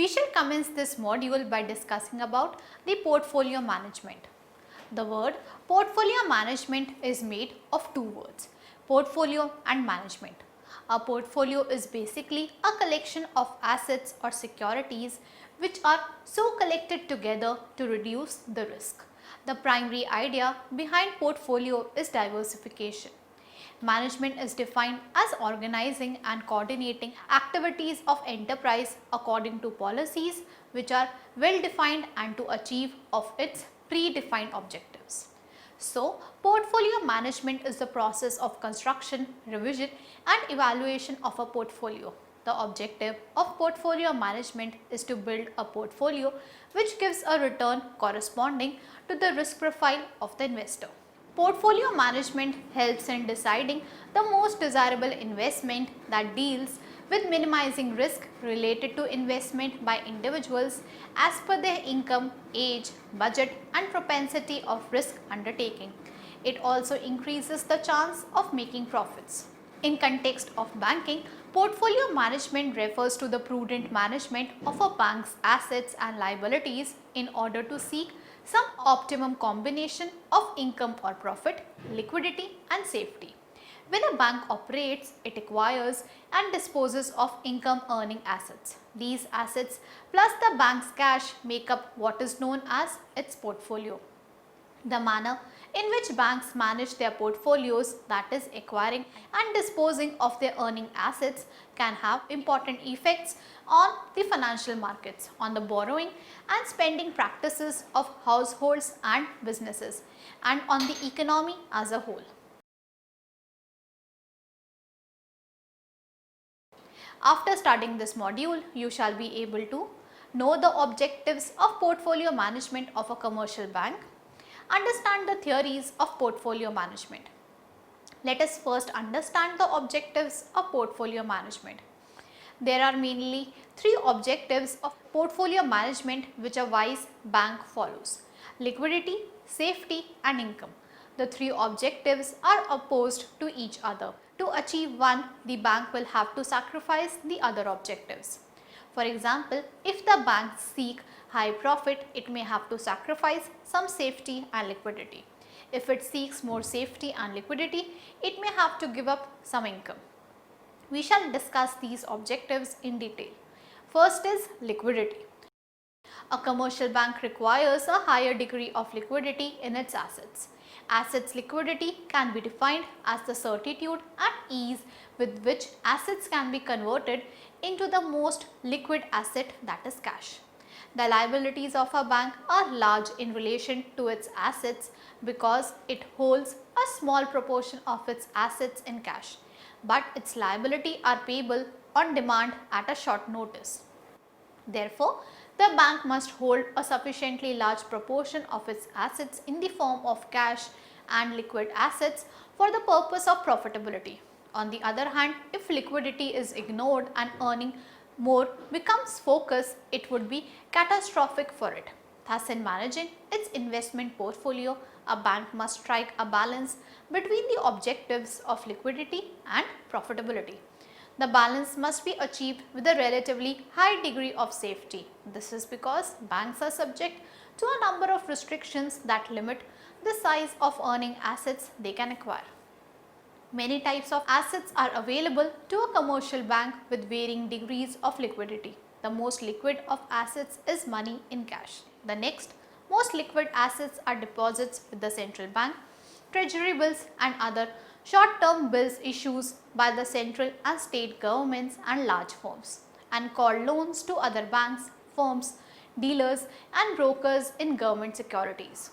We shall commence this module by discussing about the portfolio management. The word portfolio management is made of two words, portfolio and management. A portfolio is basically a collection of assets or securities which are so collected together to reduce the risk. The primary idea behind portfolio is diversification. Management is defined as organizing and coordinating activities of enterprise according to policies which are well defined and to achieve of its predefined objectives. So, portfolio management is the process of construction, revision and evaluation of a portfolio. The objective of portfolio management is to build a portfolio which gives a return corresponding to the risk profile of the investor. Portfolio management helps in deciding the most desirable investment that deals with minimizing risk related to investment by individuals as per their income, age, budget and propensity of risk undertaking. It also increases the chance of making profits. In context of banking, portfolio management refers to the prudent management of a bank's assets and liabilities in order to seek some optimum combination of income or profit, liquidity and safety. When a bank operates, it acquires and disposes of income earning assets. These assets plus the bank's cash make up what is known as its portfolio. The manner in which banks manage their portfolios, that is acquiring and disposing of their earning assets, can have important effects on the financial markets, on the borrowing and spending practices of households and businesses, and on the economy as a whole. After studying this module, you shall be able to know the objectives of portfolio management of a commercial bank, understand the theories of portfolio management. Let us first understand the objectives of portfolio management. There are mainly three objectives of portfolio management which a wise bank follows: liquidity, safety and income. The three objectives are opposed to each other. To achieve one, the bank will have to sacrifice the other objectives. For example, if the bank seeks high profit, it may have to sacrifice some safety and liquidity. If it seeks more safety and liquidity, it may have to give up some income. We shall discuss these objectives in detail. First is liquidity. A commercial bank requires a higher degree of liquidity in its assets. Assets liquidity can be defined as the certitude and ease with which assets can be converted into the most liquid asset, that is cash. The liabilities of a bank are large in relation to its assets because it holds a small proportion of its assets in cash, but its liabilities are payable on demand at a short notice. Therefore, the bank must hold a sufficiently large proportion of its assets in the form of cash and liquid assets for the purpose of profitability. On the other hand, if liquidity is ignored and earning more becomes focus, it would be catastrophic for it. Thus, in managing its investment portfolio, a bank must strike a balance between the objectives of liquidity and profitability. The balance must be achieved with a relatively high degree of safety. This is because banks are subject to a number of restrictions that limit the size of earning assets they can acquire. Many types of assets are available to a commercial bank with varying degrees of liquidity. The most liquid of assets is money in cash. The next most liquid assets are deposits with the central bank, treasury bills and other short-term bills issued by the central and state governments and large firms, and called loans to other banks, firms, dealers and brokers in government securities.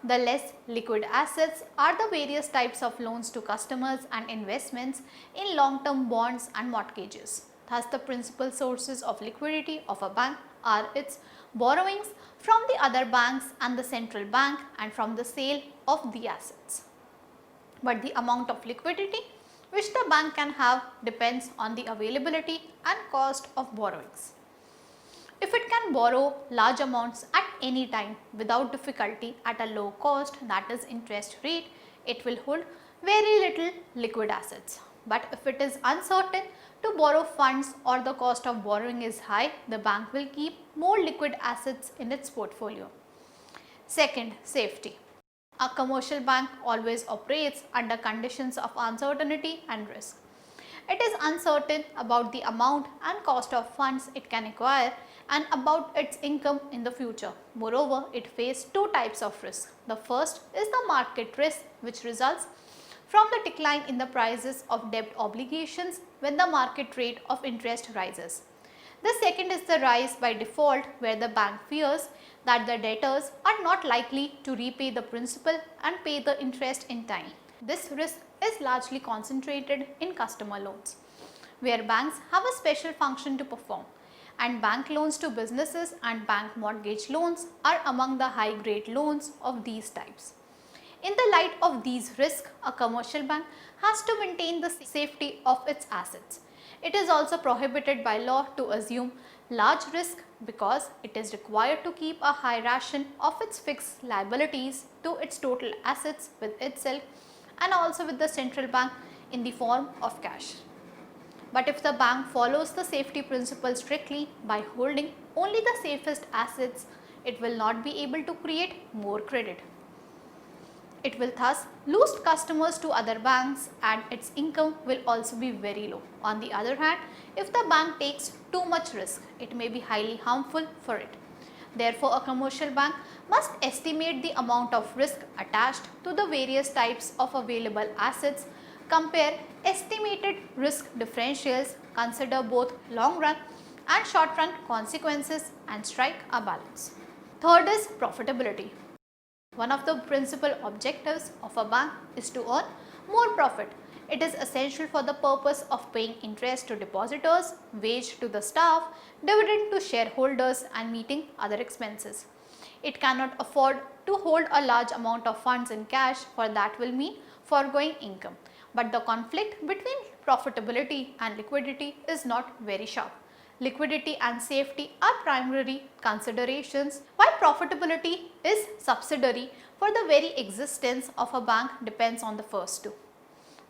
The less liquid assets are the various types of loans to customers and investments in long-term bonds and mortgages. Thus, the principal sources of liquidity of a bank are its borrowings from the other banks and the central bank and from the sale of the assets. But the amount of liquidity which the bank can have depends on the availability and cost of borrowings. If it can borrow large amounts at any time without difficulty at a low cost, that is interest rate, it will hold very little liquid assets. But if it is uncertain to borrow funds or the cost of borrowing is high, the bank will keep more liquid assets in its portfolio. Second, safety. A commercial bank always operates under conditions of uncertainty and risk. It is uncertain about the amount and cost of funds it can acquire and about its income in the future. Moreover, it faces two types of risk. The first is the market risk, which results from the decline in the prices of debt obligations when the market rate of interest rises. The second is the rise by default, where the bank fears that the debtors are not likely to repay the principal and pay the interest in time. This risk is largely concentrated in customer loans, where banks have a special function to perform, and bank loans to businesses and bank mortgage loans are among the high grade loans of these types. In the light of these risks, a commercial bank has to maintain the safety of its assets. It is also prohibited by law to assume large risk because it is required to keep a high ration of its fixed liabilities to its total assets with itself and also with the central bank in the form of cash. But if the bank follows the safety principle strictly by holding only the safest assets, it will not be able to create more credit. It will thus lose customers to other banks and its income will also be very low. On the other hand, if the bank takes too much risk, it may be highly harmful for it. Therefore, a commercial bank must estimate the amount of risk attached to the various types of available assets, compare estimated risk differentials, consider both long run and short run consequences and strike a balance. Third is profitability. One of the principal objectives of a bank is to earn more profit. It is essential for the purpose of paying interest to depositors, wage to the staff, dividend to shareholders and meeting other expenses. It cannot afford to hold a large amount of funds in cash, for that will mean foregoing income. But the conflict between profitability and liquidity is not very sharp. Liquidity and safety are primary considerations, while profitability is subsidiary, for the very existence of a bank depends on the first two.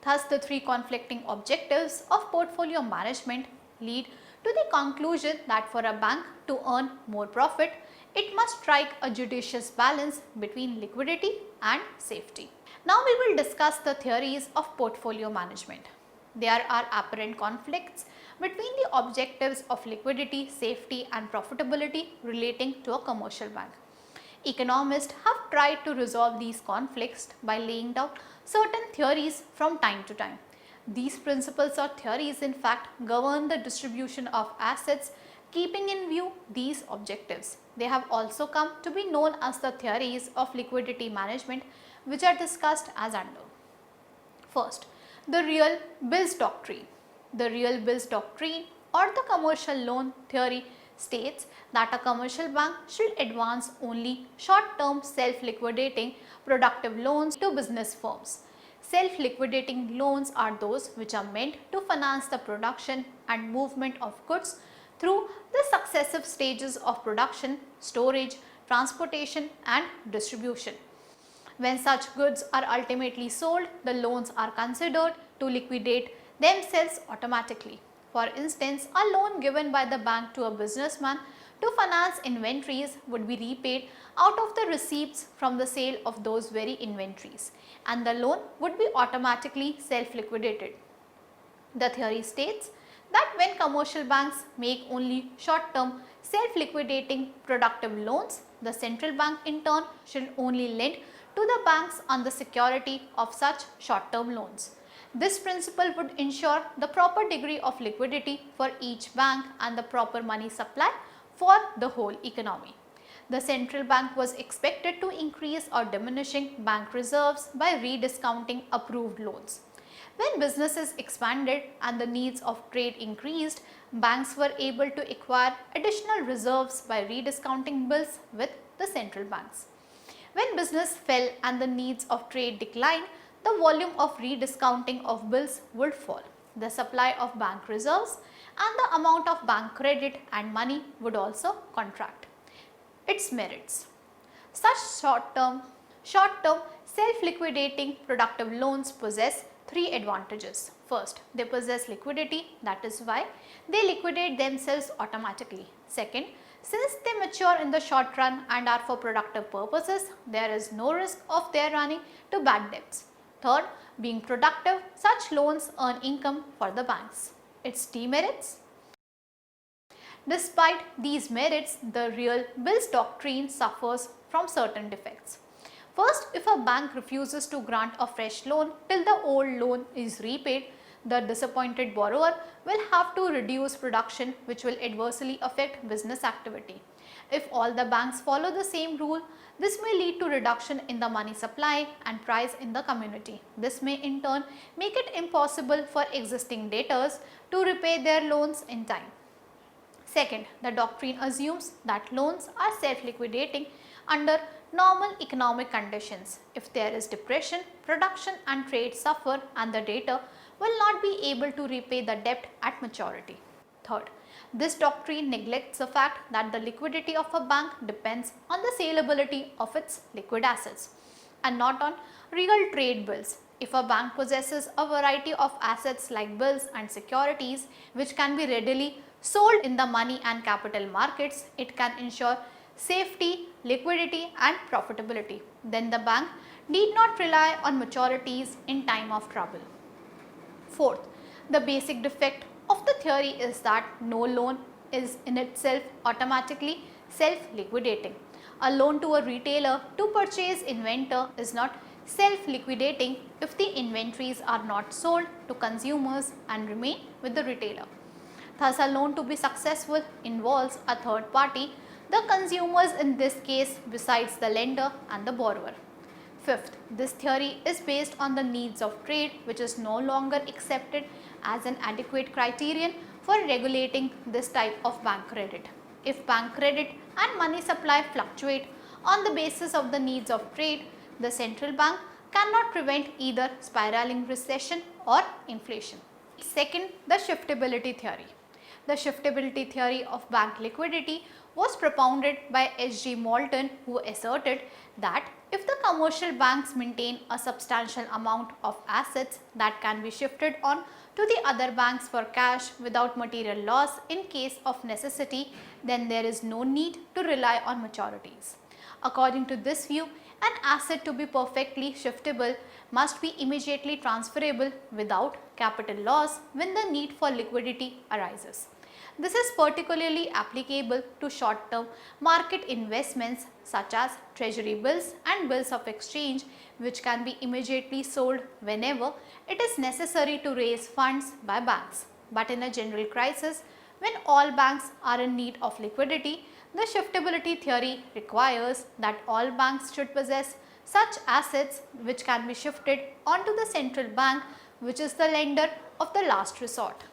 Thus, the three conflicting objectives of portfolio management lead to the conclusion that for a bank to earn more profit, it must strike a judicious balance between liquidity and safety. Now we will discuss the theories of portfolio management. There are apparent conflicts between the objectives of liquidity, safety and profitability relating to a commercial bank. Economists have tried to resolve these conflicts by laying down certain theories from time to time. These principles or theories in fact govern the distribution of assets keeping in view these objectives. They have also come to be known as the theories of liquidity management, which are discussed as under. First, the real bills doctrine. The real bills doctrine or the commercial loan theory states that a commercial bank should advance only short-term self-liquidating productive loans to business firms. Self-liquidating loans are those which are meant to finance the production and movement of goods through the successive stages of production, storage, transportation and distribution. When such goods are ultimately sold, the loans are considered to liquidate themselves automatically. For instance, a loan given by the bank to a businessman to finance inventories would be repaid out of the receipts from the sale of those very inventories, and the loan would be automatically self-liquidated. The theory states that when commercial banks make only short-term self-liquidating productive loans, the central bank in turn should only lend to the banks on the security of such short-term loans. This principle would ensure the proper degree of liquidity for each bank and the proper money supply for the whole economy. The central bank was expected to increase or diminishing bank reserves by rediscounting approved loans. When businesses expanded and the needs of trade increased, banks were able to acquire additional reserves by rediscounting bills with the central banks. When business fell and the needs of trade declined, the volume of rediscounting of bills would fall. The supply of bank reserves and the amount of bank credit and money would also contract. Its merits. Such short-term self-liquidating productive loans possess three advantages. First, they possess liquidity, that is why they liquidate themselves automatically. Second, since they mature in the short run and are for productive purposes, there is no risk of their running to bad debts. Third, being productive, such loans earn income for the banks. Its demerits. Despite these merits, the real bills doctrine suffers from certain defects. First, if a bank refuses to grant a fresh loan till the old loan is repaid, the disappointed borrower will have to reduce production, which will adversely affect business activity. If all the banks follow the same rule, this may lead to reduction in the money supply and price in the community. This may in turn make it impossible for existing debtors to repay their loans in time. Second, the doctrine assumes that loans are self-liquidating under normal economic conditions. If there is depression, production and trade suffer and the debtor will not be able to repay the debt at maturity. Third, this doctrine neglects the fact that the liquidity of a bank depends on the saleability of its liquid assets and not on real trade bills. If a bank possesses a variety of assets like bills and securities which can be readily sold in the money and capital markets, it can ensure safety, liquidity and profitability. Then the bank need not rely on maturities in time of trouble. Fourth, the basic defect of the theory is that no loan is in itself automatically self-liquidating. A loan to a retailer to purchase inventor is not self-liquidating if the inventories are not sold to consumers and remain with the retailer. Thus, a loan to be successful involves a third party, the consumers in this case besides the lender and the borrower. Fifth, this theory is based on the needs of trade, which is no longer accepted as an adequate criterion for regulating this type of bank credit. If bank credit and money supply fluctuate on the basis of the needs of trade, the central bank cannot prevent either spiraling recession or inflation. Second, the shiftability theory. The shiftability theory of bank liquidity was propounded by H.G. Moulton, who asserted that if the commercial banks maintain a substantial amount of assets that can be shifted on to the other banks for cash without material loss in case of necessity, then there is no need to rely on maturities. According to this view, an asset to be perfectly shiftable must be immediately transferable without capital loss when the need for liquidity arises. This is particularly applicable to short-term market investments such as treasury bills and bills of exchange, which can be immediately sold whenever it is necessary to raise funds by banks. But in a general crisis, when all banks are in need of liquidity, the shiftability theory requires that all banks should possess such assets which can be shifted onto the central bank, which is the lender of the last resort.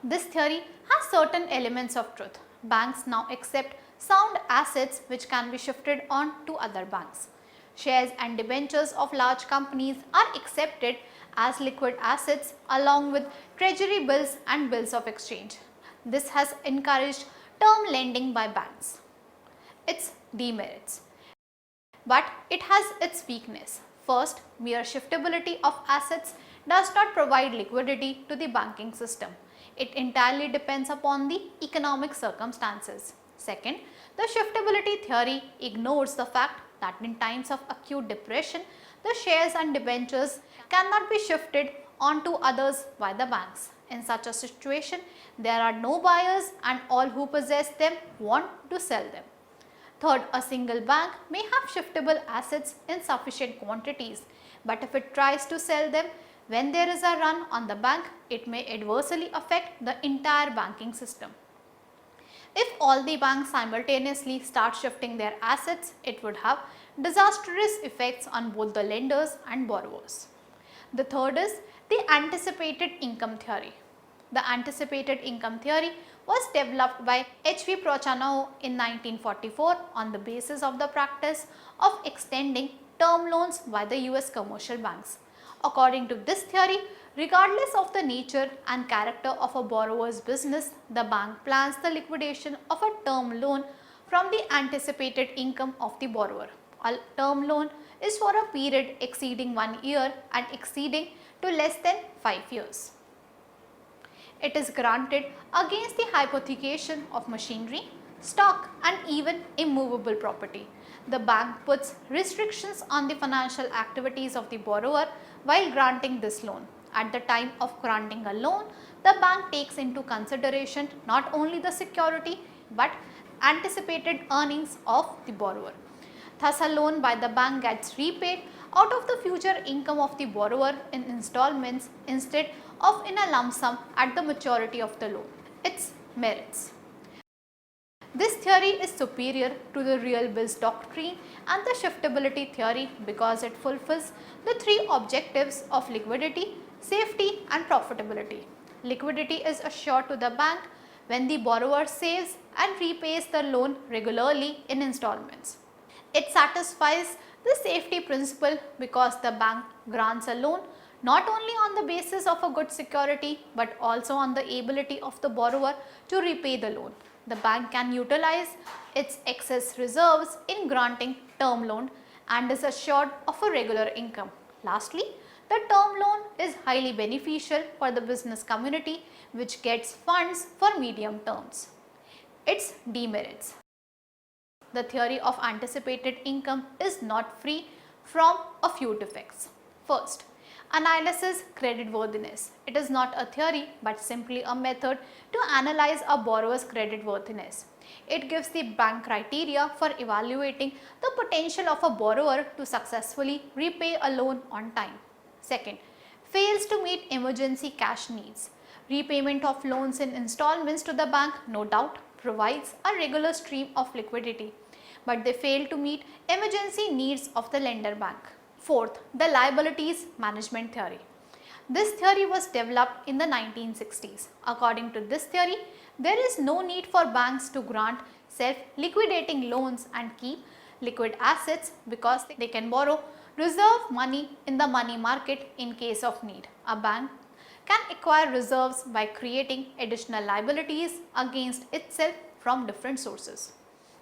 This theory has certain elements of truth. Banks now accept sound assets which can be shifted on to other banks. Shares and debentures of large companies are accepted as liquid assets along with treasury bills and bills of exchange. This has encouraged term lending by banks. Its demerits. But it has its weakness. First, mere shiftability of assets does not provide liquidity to the banking system. It entirely depends upon the economic circumstances. Second, the shiftability theory ignores the fact that in times of acute depression, the shares and debentures cannot be shifted onto others by the banks. In such a situation, there are no buyers and all who possess them want to sell them. Third, a single bank may have shiftable assets in sufficient quantities, but if it tries to sell them when there is a run on the bank, it may adversely affect the entire banking system. If all the banks simultaneously start shifting their assets, it would have disastrous effects on both the lenders and borrowers. The third is the anticipated income theory. The anticipated income theory was developed by H.V. Prochanow in 1944 on the basis of the practice of extending term loans by the US commercial banks. According to this theory, regardless of the nature and character of a borrower's business, the bank plans the liquidation of a term loan from the anticipated income of the borrower. A term loan is for a period exceeding 1 year and exceeding to less than 5 years. It is granted against the hypothecation of machinery, stock and even immovable property. The bank puts restrictions on the financial activities of the borrower while granting this loan. At the time of granting a loan, the bank takes into consideration not only the security but anticipated earnings of the borrower. Thus, a loan by the bank gets repaid out of the future income of the borrower in installments instead of in a lump sum at the maturity of the loan. Its merits. This theory is superior to the real bills doctrine and the shiftability theory because it fulfills the three objectives of liquidity, safety and profitability. Liquidity is assured to the bank when the borrower saves and repays the loan regularly in installments. It satisfies the safety principle because the bank grants a loan not only on the basis of a good security but also on the ability of the borrower to repay the loan. The bank can utilize its excess reserves in granting term loan and is assured of a regular income. Lastly, the term loan is highly beneficial for the business community which gets funds for medium terms. Its demerits. The theory of anticipated income is not free from a few defects. First, analysis creditworthiness. It is not a theory but simply a method to analyze a borrower's creditworthiness. It gives the bank criteria for evaluating the potential of a borrower to successfully repay a loan on time. Second, fails to meet emergency cash needs. Repayment of loans in installments to the bank no doubt provides a regular stream of liquidity, but they fail to meet emergency needs of the lender bank. Fourth, the liabilities management theory. This theory was developed in the 1960s. According to this theory, there is no need for banks to grant self-liquidating loans and keep liquid assets because they can borrow reserve money in the money market in case of need. A bank can acquire reserves by creating additional liabilities against itself from different sources.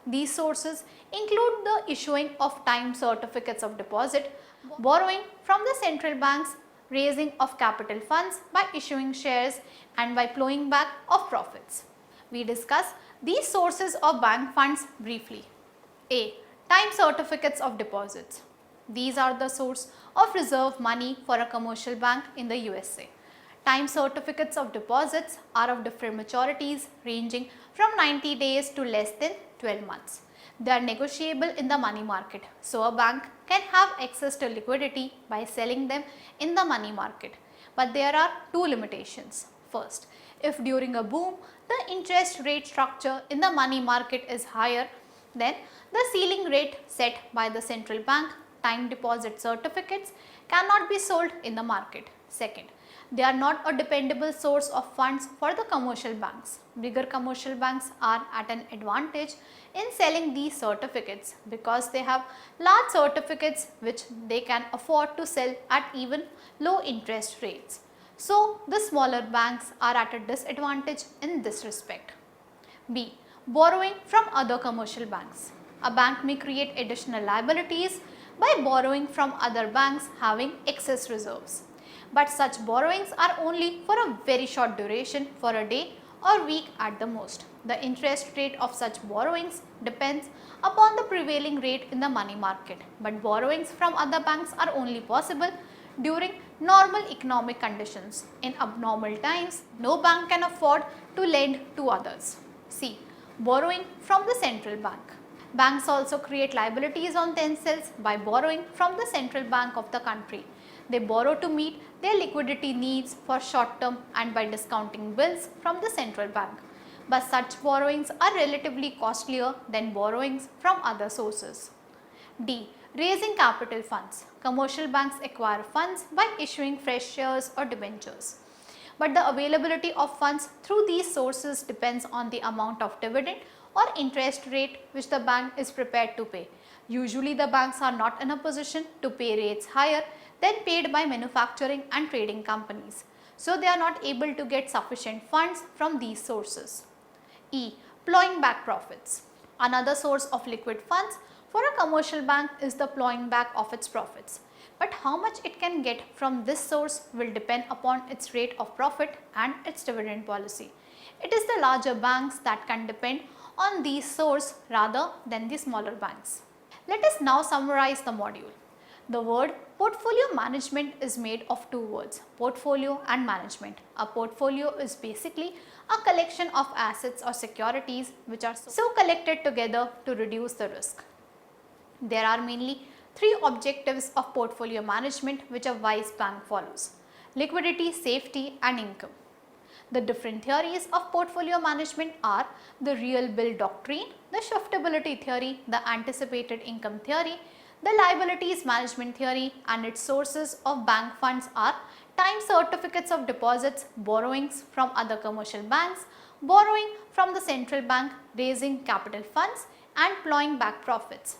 These sources include the issuing of time certificates of deposit, borrowing from the central banks, raising of capital funds by issuing shares and by plowing back of profits. We discuss these sources of bank funds briefly. A. Time certificates of deposits. These are the source of reserve money for a commercial bank in the USA. Time certificates of deposits are of different maturities ranging from 90 days to less than 12 months. They are negotiable in the money market, so a bank can have access to liquidity by selling them in the money market. But there are two limitations. First, if during a boom the interest rate structure in the money market is higher, then the ceiling rate set by the central bank, time deposit certificates cannot be sold in the market. Second, they are not a dependable source of funds for the commercial banks. Bigger commercial banks are at an advantage in selling these certificates because they have large certificates which they can afford to sell at even low interest rates. So, the smaller banks are at a disadvantage in this respect. B. Borrowing from other commercial banks. A bank may create additional liabilities by borrowing from other banks having excess reserves. But such borrowings are only for a very short duration, for a day or week at the most. The interest rate of such borrowings depends upon the prevailing rate in the money market, but borrowings from other banks are only possible during normal economic conditions. In abnormal times, no bank can afford to lend to others. C. Borrowing from the central bank. Banks also create liabilities on themselves by borrowing from the central bank of the country. They borrow to meet their liquidity needs for short term and by discounting bills from the central bank. But such borrowings are relatively costlier than borrowings from other sources. D. Raising capital funds. Commercial banks acquire funds by issuing fresh shares or debentures. But the availability of funds through these sources depends on the amount of dividend or interest rate which the bank is prepared to pay. Usually the banks are not in a position to pay rates higher than paid by manufacturing and trading companies. So they are not able to get sufficient funds from these sources. E. Plowing back profits. Another source of liquid funds for a commercial bank is the plowing back of its profits. But how much it can get from this source will depend upon its rate of profit and its dividend policy. It is the larger banks that can depend on these sources rather than the smaller banks. Let us now summarize the module. The word portfolio management is made of two words, portfolio and management. A portfolio is basically a collection of assets or securities which are so collected together to reduce the risk. There are mainly three objectives of portfolio management which a wise bank follows: liquidity, safety and income. The different theories of portfolio management are the real bill doctrine, the shiftability theory, the anticipated income theory, the liabilities management theory, and its sources of bank funds are time certificates of deposits, borrowings from other commercial banks, borrowing from the central bank, raising capital funds and plowing back profits.